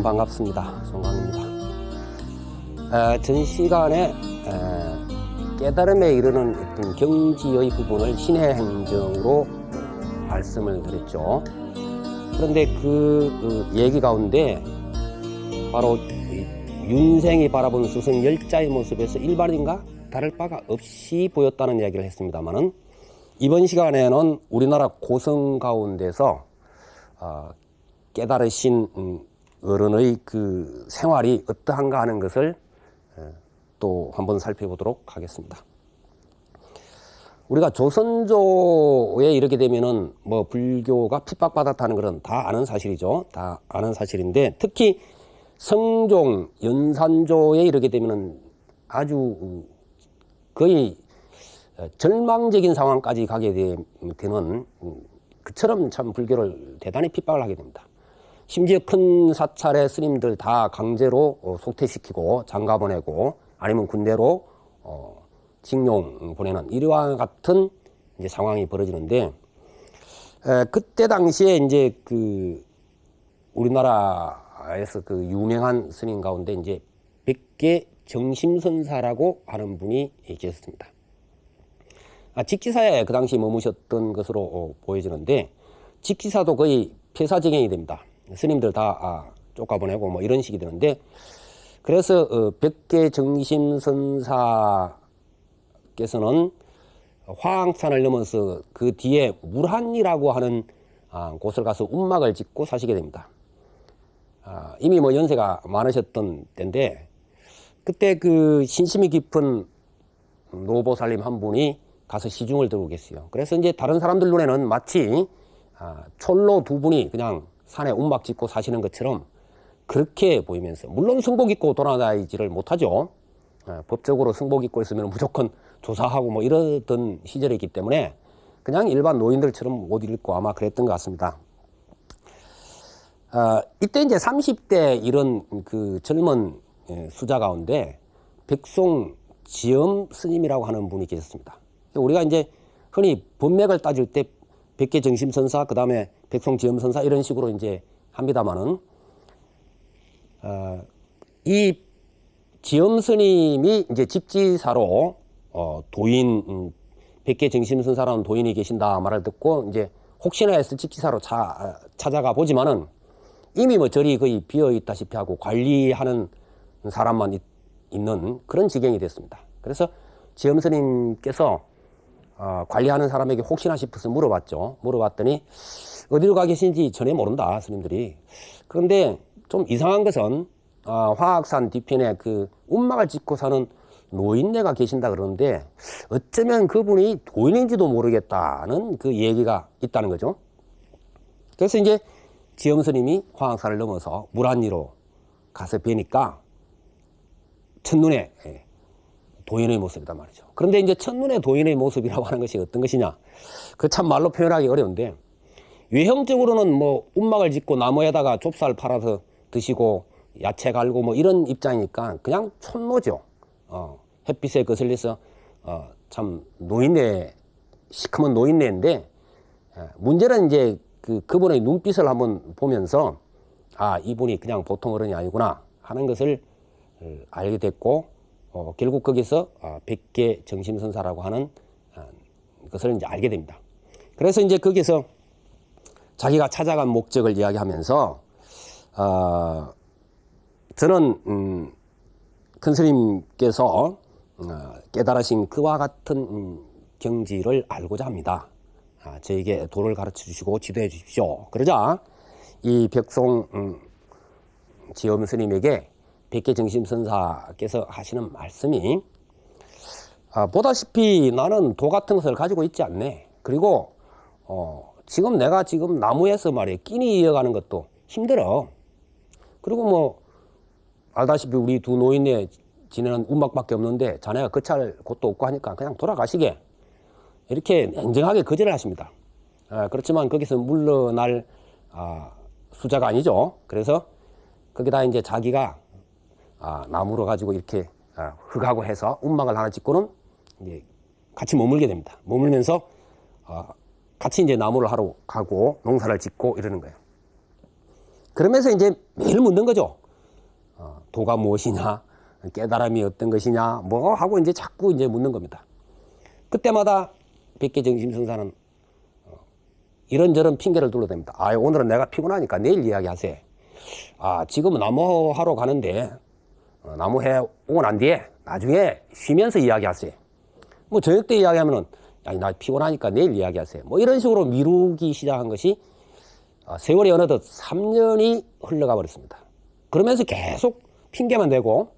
반갑습니다. 송강입니다. 전 시간에 깨달음에 이르는 어떤 경지의 부분을 신의 행정으로 말씀을 드렸죠. 그런데 그 얘기 가운데 바로 윤생이 바라본 스승 열자의 모습에서 일반인과 다를 바가 없이 보였다는 이야기를 했습니다만은, 이번 시간에는 우리나라 고성 가운데서 깨달으신 어른의 그 생활이 어떠한가 하는 것을 또 한번 살펴보도록 하겠습니다. 우리가 조선조에 이르게 되면은 뭐 불교가 핍박받았다는 것은 다 아는 사실이죠. 다 아는 사실인데, 특히 성종, 연산조에 이르게 되면은 아주 거의 절망적인 상황까지 가게 되는, 그처럼 참 불교를 대단히 핍박을 하게 됩니다. 심지어 큰 사찰의 스님들 다 강제로 속퇴시키고 장가 보내고 아니면 군대로 징용 보내는 이러한 같은 이제 상황이 벌어지는데, 그때 당시에 이제 그 우리나라에서 그 유명한 스님 가운데 이제 백계 정심선사라고 하는 분이 계셨습니다. 직지사에 그 당시 머무셨던 것으로 보여지는데, 직지사도 거의 폐사지경이 됩니다. 스님들 다 쫓아보내고 뭐 이런 식이 되는데, 그래서 백계 정심선사께서는 화항산을 넘어서 그 뒤에 물한이라고 하는 곳을 가서 운막을 짓고 사시게 됩니다. 이미 뭐 연세가 많으셨던 때인데, 그때 그 신심이 깊은 노보살님 한 분이 가서 시중을 들고 계세요. 그래서 이제 다른 사람들 눈에는 마치 촐로 두 분이 그냥 산에 운막 짓고 사시는 것처럼 그렇게 보이면서, 물론 승복 입고 돌아다니지를 못하죠. 법적으로 승복 입고 있으면 무조건 조사하고 뭐 이러던 시절이기 때문에 그냥 일반 노인들처럼 옷 입고 아마 그랬던 것 같습니다. 이때 이제 30대 이런 그 젊은 수자 가운데 백송지엄 스님이라고 하는 분이 계셨습니다. 우리가 이제 흔히 법맥을 따질 때 백계 정심선사, 그 다음에 백송지엄선사 이런 식으로 이제 합니다만은, 이 지엄 스님이 이제 직지사로 도인, 백계 정심선사라는 도인이 계신다 말을 듣고 이제 혹시나 해서 직지사로 찾아가 보지만은 이미 뭐 절이 거의 비어 있다시피 하고 관리하는 사람만 있는 그런 지경이 됐습니다. 그래서 지엄 스님께서 관리하는 사람에게 혹시나 싶어서 물어봤죠. 물어봤더니 어디로 가 계신지 전혀 모른다, 스님들이. 그런데 좀 이상한 것은 화학산 뒤편에 그 운막을 짓고 사는 노인네가 계신다 그러는데, 어쩌면 그분이 도인인지도 모르겠다는 그 얘기가 있다는 거죠. 그래서 이제 지엄 스님이 화학산을 넘어서 물안리로 가서 뵈니까 첫눈에 도인의 모습이다 말이죠. 그런데 이제 첫눈에 도인의 모습이라고 하는 것이 어떤 것이냐, 그 참 말로 표현하기 어려운데, 외형적으로는 뭐 운막을 짓고 나무에다가 좁쌀 팔아서 드시고 야채 갈고 뭐 이런 입장이니까 그냥 촌노죠. 햇빛에 거슬려서 참 노인네, 시커먼 노인네인데, 문제는 이제 그분의 눈빛을 한번 보면서 이분이 그냥 보통 어른이 아니구나 하는 것을 알게 됐고, 결국 거기서 백계 정심선사라고 하는 것을 이제 알게 됩니다. 그래서 이제 거기서 자기가 찾아간 목적을 이야기하면서, 저는 큰 스님께서 깨달으신 그와 같은 경지를 알고자 합니다. 저에게 도를 가르쳐 주시고 지도해 주십시오. 그러자 이 백송 지엄 스님에게 백계 정심선사께서 하시는 말씀이, 보다시피 나는 도 같은 것을 가지고 있지 않네. 그리고 지금 내가 지금 나무에서 말이에요, 끼니 이어가는 것도 힘들어. 그리고 뭐 알다시피 우리 두 노인네 지내는 운막밖에 없는데 자네가 거찰 곳도 없고 하니까 그냥 돌아가시게, 이렇게 냉정하게 거절을 하십니다. 그렇지만 거기서 물러날 수자가 아니죠. 그래서 거기다 이제 자기가 나무로 가지고 이렇게 흙하고 해서 운막을 하나 짓고는 이제 같이 머물게 됩니다. 머물면서 같이 이제 나무를 하러 가고 농사를 짓고 이러는 거예요. 그러면서 이제 매일 묻는 거죠. 도가 무엇이냐, 깨달음이 어떤 것이냐, 뭐 하고 이제 자꾸 이제 묻는 겁니다. 그때마다 백계 정심선사는 이런저런 핑계를 둘러댑니다. 오늘은 내가 피곤하니까 내일 이야기하세요. 지금은 나무하러 가는데 나무해 오고 난 뒤에 나중에 쉬면서 이야기하세요. 뭐 저녁 때 이야기하면은 나 피곤하니까 내일 이야기하세요. 뭐 이런 식으로 미루기 시작한 것이 세월이 어느덧 3년이 흘러가 버렸습니다. 그러면서 계속 핑계만 대고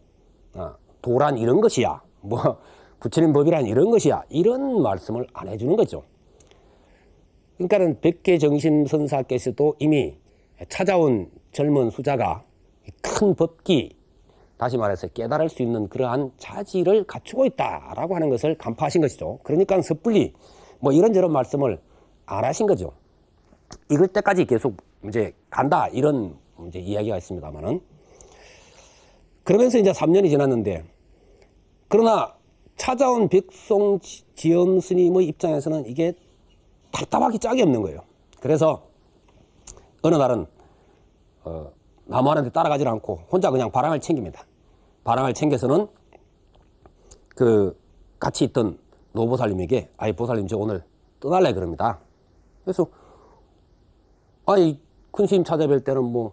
도란 이런 것이야, 뭐 부처님 법이란 이런 것이야, 이런 말씀을 안 해주는 거죠. 그러니까는 백계 정심선사께서도 이미 찾아온 젊은 수자가 큰 법기, 다시 말해서 깨달을 수 있는 그러한 자질을 갖추고 있다라고 하는 것을 간파하신 것이죠. 그러니까 섣불리 뭐 이런저런 말씀을 안 하신 거죠. 읽을 때까지 계속 이제 간다, 이런 이제 이야기가 있습니다만은, 그러면서 이제 3년이 지났는데, 그러나 찾아온 백송 지엄 스님의 입장에서는 이게 답답하기 짝이 없는 거예요. 그래서 어느 날은 나무하는데 따라가지 않고 혼자 그냥 바람을 챙깁니다. 바람을 챙겨서는 같이 있던 노보살님에게 보살님 저 오늘 떠날래 그럽니다. 그래서 큰 스님 찾아뵐 때는 뭐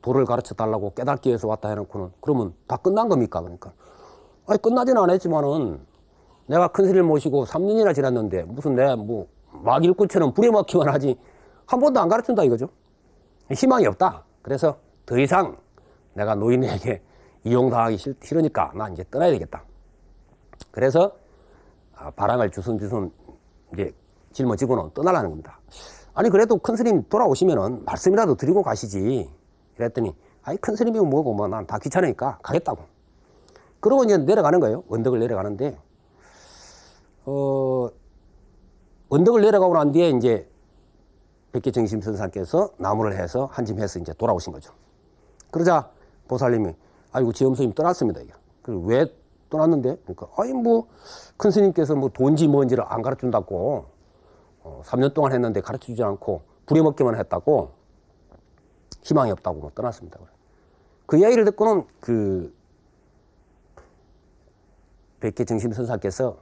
도를 가르쳐 달라고 깨닫기 위해서 왔다 해놓고는 그러면 다 끝난 겁니까? 그러니까 끝나지는 않았지만은 내가 큰 스님 모시고 3년이나 지났는데 무슨 내가 뭐 막일꾼처럼 불에 먹기만 하지 한 번도 안 가르친다 이거죠. 희망이 없다. 그래서 더 이상 내가 노인에게 이용당하기 싫으니까 나 이제 떠나야 되겠다. 그래서 바람을 주섬주섬 이제 짊어지고는 떠나라는 겁니다. 그래도 큰 스님 돌아오시면은 말씀이라도 드리고 가시지. 그랬더니 큰 스님이 뭐고 뭐 난 다 귀찮으니까 가겠다고. 그러고 이제 내려가는 거예요. 언덕을 내려가는데 언덕을 내려가고 난 뒤에 이제 백계 정심선사께서 나무를 해서 한짐해서 이제 돌아오신 거죠. 그러자 보살님이 지엄 스님 떠났습니다. 그리고 왜 떠났는데? 그러니까 뭐 큰 스님께서 뭐 돈지 뭔지를 안 가르쳐준다고 3년 동안 했는데 가르쳐주지 않고 부려먹기만 했다고 희망이 없다고 뭐 떠났습니다. 그 이야기를 듣고는 백계 정심선사께서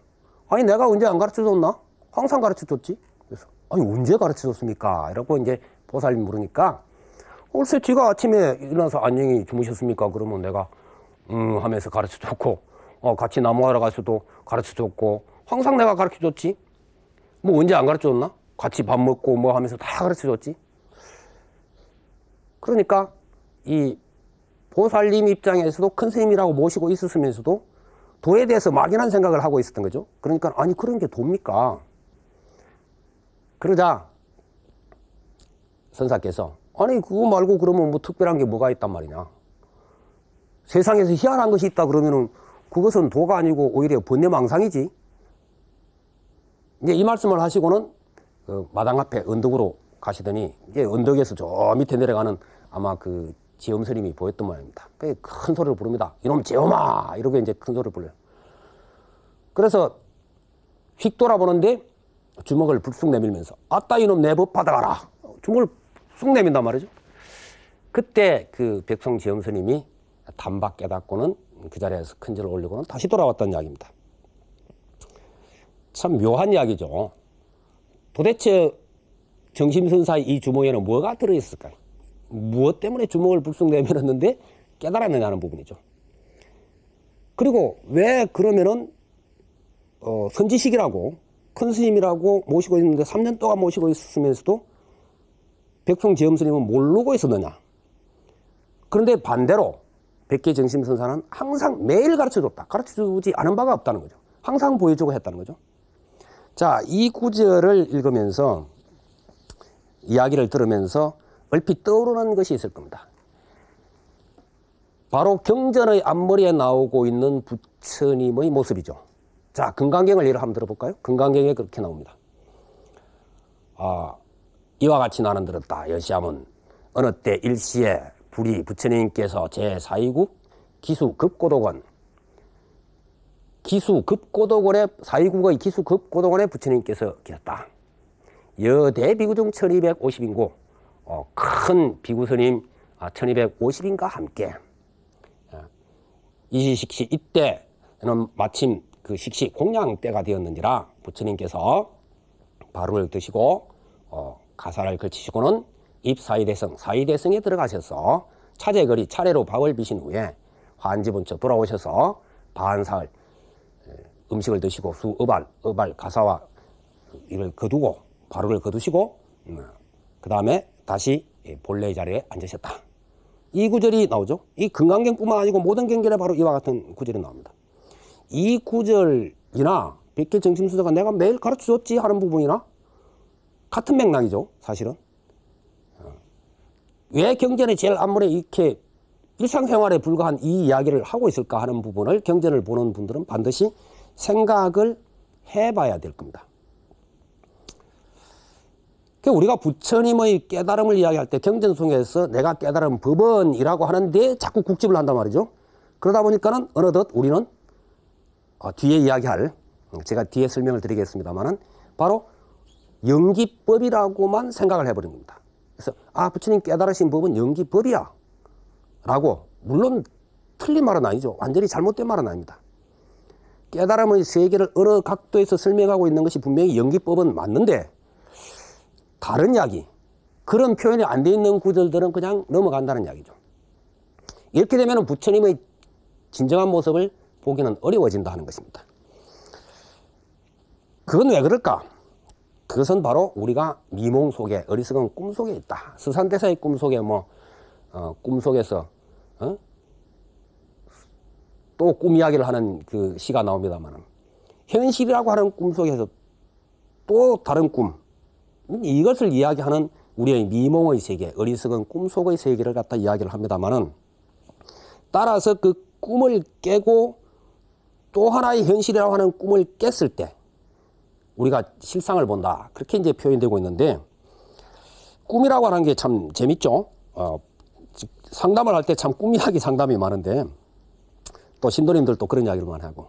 내가 언제 안 가르쳐줬나? 항상 가르쳐줬지. 그래서 언제 가르쳐줬습니까? 이러고 이제 보살님 물으니까 글쎄 지가 아침에 일어나서 안녕히 주무셨습니까? 그러면 내가 하면서 가르쳐줬고 같이 나무하러 가서도 가르쳐줬고 항상 내가 가르쳐줬지. 뭐 언제 안 가르쳐줬나? 같이 밥 먹고 뭐 하면서 다 가르쳐줬지. 그러니까 이 보살님 입장에서도 큰 스님이라고 모시고 있었으면서도 도에 대해서 막연한 생각을 하고 있었던 거죠. 그러니까 그런 게 돕니까? 그러자 선사께서 그거 말고 그러면 뭐 특별한 게 뭐가 있단 말이냐. 세상에서 희한한 것이 있다 그러면은 그것은 도가 아니고 오히려 번뇌망상이지. 이제 이 말씀을 하시고는 마당 앞에 언덕으로 가시더니 이제 언덕에서 저 밑에 내려가는 아마 지엄 스님이 보였던 모양입니다. 큰 소리를 부릅니다. 이놈 지엄아! 이러고 이제 큰 소리를 불러요. 그래서 휙 돌아보는데 주먹을 불쑥 내밀면서 아따 이놈 내 법 받아가라. 주먹을 쑥 내민단 말이죠. 그때 백성 지엄 스님이 단박 깨닫고는 그 자리에서 큰 절을 올리고는 다시 돌아왔다는 이야기입니다. 참 묘한 이야기죠. 도대체 정심선사의 이 주먹에는 뭐가 들어있을까요? 무엇 때문에 주먹을 불쑥 내밀었는데 깨달았느냐는 부분이죠. 그리고 왜 그러면은 선지식이라고 큰 스님이라고 모시고 있는데 3년 동안 모시고 있으면서도 백송 지엄 스님은 모르고 있었느냐. 그런데 반대로 백계 정심선사는 항상 매일 가르쳐줬다. 가르쳐주지 않은 바가 없다는 거죠. 항상 보여주고 했다는 거죠. 자, 이 구절을 읽으면서 이야기를 들으면서 얼핏 떠오르는 것이 있을 겁니다. 바로 경전의 앞머리에 나오고 있는 부처님의 모습이죠. 자, 금강경을 예를 한번 들어볼까요? 금강경에 그렇게 나옵니다. 이와 같이 나는 들었다. 여시함은 어느 때 일시에 불이 부처님께서 제4위국 기수급고도권 기수급고도권의 4위국의 기수급고도권에 부처님께서 계셨다. 여대 비구중 1250인구 큰 큰 비구스님 1250인과 함께 이시식시 이때는 마침 그 식시 공양 때가 되었는지라 부처님께서 바루를 드시고 가사를 걸치시고는 입사이대성, 사이대성에 들어가셔서 차제거리 차례로 밥을 비신 후에 환지본처 돌아오셔서 반사흘 음식을 드시고 수업알 가사와 이를 거두고 바루를 거두시고 그 다음에 다시 본래의 자리에 앉으셨다. 이 구절이 나오죠. 이 금강경뿐만 아니고 모든 경전에 바로 이와 같은 구절이 나옵니다. 이 구절이나 백계 정심수사가 내가 매일 가르쳐줬지 하는 부분이나 같은 맥락이죠. 사실은. 왜 경전에 제일 앞문에 이렇게 일상생활에 불과한 이 이야기를 하고 있을까 하는 부분을 경전을 보는 분들은 반드시 생각을 해봐야 될 겁니다. 우리가 부처님의 깨달음을 이야기할 때 경전 속에서 내가 깨달은 법은이라고 하는데 자꾸 국집을 한단 말이죠. 그러다 보니까는 어느덧 우리는 뒤에 이야기할, 제가 뒤에 설명을 드리겠습니다만은 바로 영기법이라고만 생각을 해버린 겁니다. 그래서 부처님 깨달으신 법은 영기법이야 라고, 물론 틀린 말은 아니죠. 완전히 잘못된 말은 아닙니다. 깨달음의 세계를 어느 각도에서 설명하고 있는 것이 분명히 영기법은 맞는데 다른 이야기, 그런 표현이 안 돼 있는 구절들은 그냥 넘어간다는 이야기죠. 이렇게 되면 부처님의 진정한 모습을 보기는 어려워진다 하는 것입니다. 그건 왜 그럴까? 그것은 바로 우리가 미몽 속에, 어리석은 꿈 속에 있다. 스산대사의 꿈 속에 꿈 속에서 또 꿈 이야기를 하는 그 시가 나옵니다만, 현실이라고 하는 꿈 속에서 또 다른 꿈, 이것을 이야기하는 우리의 미몽의 세계, 어리석은 꿈속의 세계를 갖다 이야기를 합니다만은, 따라서 그 꿈을 깨고 또 하나의 현실이라고 하는 꿈을 깼을 때 우리가 실상을 본다, 그렇게 이제 표현되고 있는데, 꿈이라고 하는 게 참 재밌죠. 상담을 할 때 참 꿈 이야기 상담이 많은데, 또 신도님들도 그런 이야기를 많이 하고,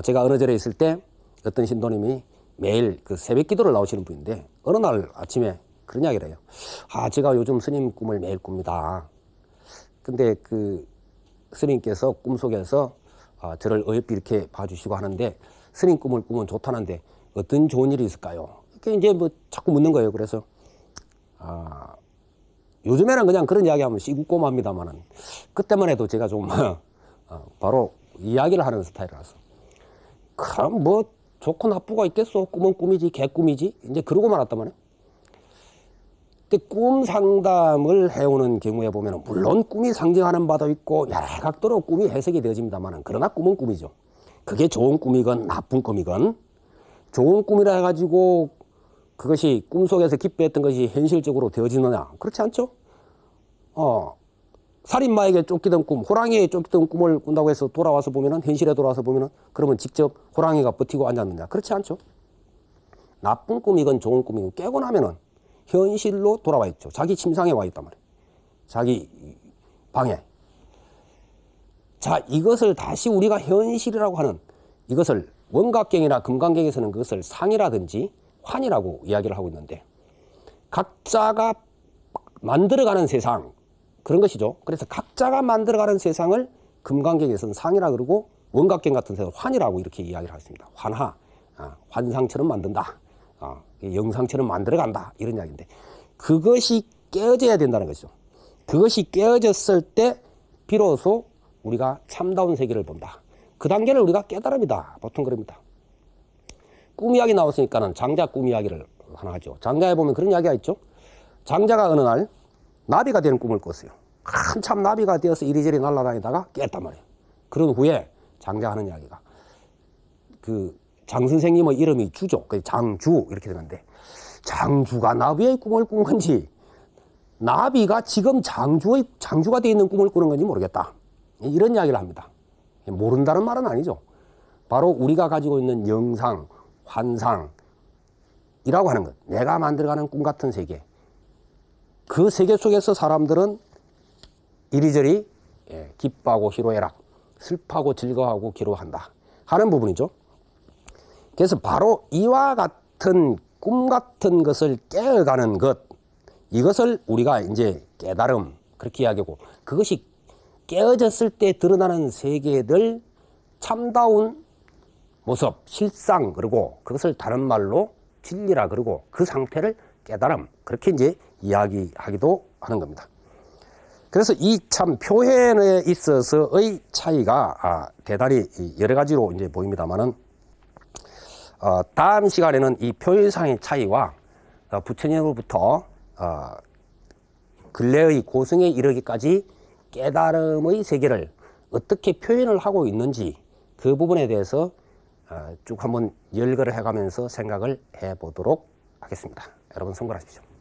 제가 어느 절에 있을 때 어떤 신도님이 매일 그 새벽 기도를 나오시는 분인데, 어느 날 아침에 그런 이야기를 해요. 제가 요즘 스님 꿈을 매일 꿉니다. 근데 그 스님께서 꿈속에서 저를 어여삐 이렇게 봐주시고 하는데, 스님 꿈을 꾸면 좋다는데 어떤 좋은 일이 있을까요? 이렇게 이제 자꾸 묻는 거예요. 그래서 요즘에는 그냥 그런 이야기 하면 시국고만 합니다만은, 그때만 해도 제가 좀 바로 이야기를 하는 스타일이라서, 그럼 좋고 나쁘가 있겠소. 꿈은 꿈이지, 개꿈이지. 이제 그러고 말았단 말이에요. 근데 꿈 상담을 해오는 경우에 보면, 물론 꿈이 상징하는 바도 있고 여러 각도로 꿈이 해석이 되어집니다만, 그러나 꿈은 꿈이죠. 그게 좋은 꿈이건 나쁜 꿈이건, 좋은 꿈이라 해가지고 그것이 꿈속에서 기뻐했던 것이 현실적으로 되어지느냐? 그렇지 않죠? 살인마에게 쫓기던 꿈, 호랑이에게 쫓기던 꿈을 꾼다고 해서 돌아와서 보면은, 현실에 돌아와서 보면은, 그러면 직접 호랑이가 버티고 앉았느냐? 그렇지 않죠? 나쁜 꿈이건 좋은 꿈이건 깨고 나면은 현실로 돌아와 있죠. 자기 침상에 와 있단 말이에요. 자기 방에. 자, 이것을 다시 우리가 현실이라고 하는, 이것을 원각경이나 금강경에서는 그것을 상이라든지 환이라고 이야기를 하고 있는데, 각자가 만들어가는 세상, 그런 것이죠. 그래서 각자가 만들어가는 세상을 금강경에서는 상이라 그러고, 원각경 같은 데서 환이라고 이렇게 이야기를 하십니다. 환하, 환상처럼 만든다, 영상처럼 만들어간다, 이런 이야기인데, 그것이 깨어져야 된다는 것이죠. 그것이 깨어졌을 때 비로소 우리가 참다운 세계를 본다. 그 단계를 우리가 깨달음이다, 보통 그럽니다. 꿈 이야기 나왔으니까는 장자 꿈 이야기를 하나 하죠. 장자에 보면 그런 이야기가 있죠. 장자가 어느 날 나비가 되는 꿈을 꿨어요. 한참 나비가 되어서 이리저리 날아다니다가 깼단 말이에요. 그런 후에 장자가 하는 이야기가, 그 장 선생님의 이름이 주죠. 장주 이렇게 되는데, 장주가 나비의 꿈을 꾼 건지, 나비가 지금 장주가 되어 있는 꿈을 꾸는 건지 모르겠다, 이런 이야기를 합니다. 모른다는 말은 아니죠. 바로 우리가 가지고 있는 영상, 환상이라고 하는 것, 내가 만들어가는 꿈 같은 세계, 그 세계 속에서 사람들은 이리저리 기뻐하고 희로애락, 슬퍼하고 즐거워하고 기로한다 하는 부분이죠. 그래서 바로 이와 같은 꿈 같은 것을 깨어가는 것, 이것을 우리가 이제 깨달음 그렇게 이야기하고, 그것이 깨어졌을 때 드러나는 세계들 참다운 모습, 실상, 그리고 그것을 다른 말로 진리라 그러고, 그 상태를 깨달음 그렇게 이제 이야기하기도 하는 겁니다. 그래서 이 참 표현에 있어서의 차이가 대단히 여러 가지로 이제 보입니다만은, 다음 시간에는 이 표현상의 차이와 부처님으로부터 근래의 고성에 이르기까지 깨달음의 세계를 어떻게 표현을 하고 있는지, 그 부분에 대해서 쭉 한번 열거를 해가면서 생각을 해보도록 하겠습니다. 여러분, 성불하십시오.